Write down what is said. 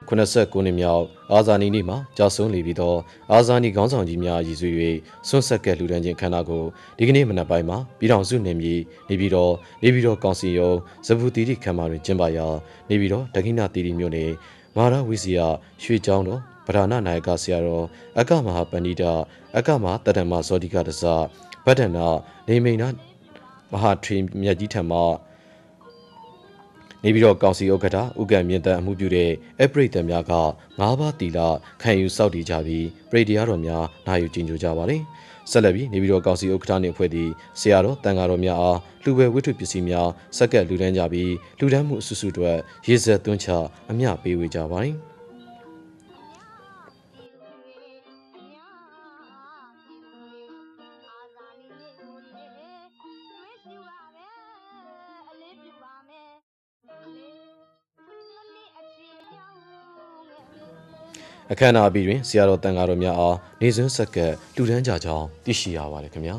89နှစ်မြောက်အာဇာနည်နေ့မှာကြာဆုံးနေပြီးတော့အာဇာနည်ခေါင်းဆောင်ကြီးများရည်ရွယ်၍ဆွန့်ဆက်ကလူဒန်းချင်းခန္ဓာကိုဒီကနေ့မနက်ပိုင်းမှာပြည်ထောင်စုနေပြည်တော်ကောင်စီရုံးဇဗူတီတိခမ်းမတွင်ကျင်းပရာနေပြည်တော်ဒက္ခိဏတီတိမြို့နယ်မဟာဝိဇ္ဇာရွှေကျောင်းတော်ဗဒနာနာယကဆရာတော်အကမဟာပဏိတအကမတတ္တမဇောတိကတစဗဒ္ဒနာနေမိန်နာမဟာထွေမြတ်ကြီးထံမှနေပြီးတော့ကောင်စီဥက္ကဋ္ဌဥက္ကံမြင့်တန်အမှုပြုတဲ့အပရိသတ်များက၅ပါးတီလာခံယူစောင့်တည်ကြပြီးပရိတရားတော်များနာယူကျင့်ကြကြပါလေဆက်လက်ပြီးနေပြီးတော့ကောင်စီဥက္ကဋ္ဌနှင့်အဖွဲ့သည်ဆရာတော်တန်ဃာတော်များအားလူပဲဝိထုပစ္စည်းများစက္ကပ်လူဒန်းကြပြီးလူဒန်းမှုအစုစုတွေရေစက်သွင်းချအမျှပေးဝေကြပါလေအခမ်းအနားအပြီးတွင်ဆရာတော်တန်ဃာတော်များအားနေစွန်းဆက်ကလူဒန်းကြကြောင်းသိရှိရပါတယ်ခင်ဗျာ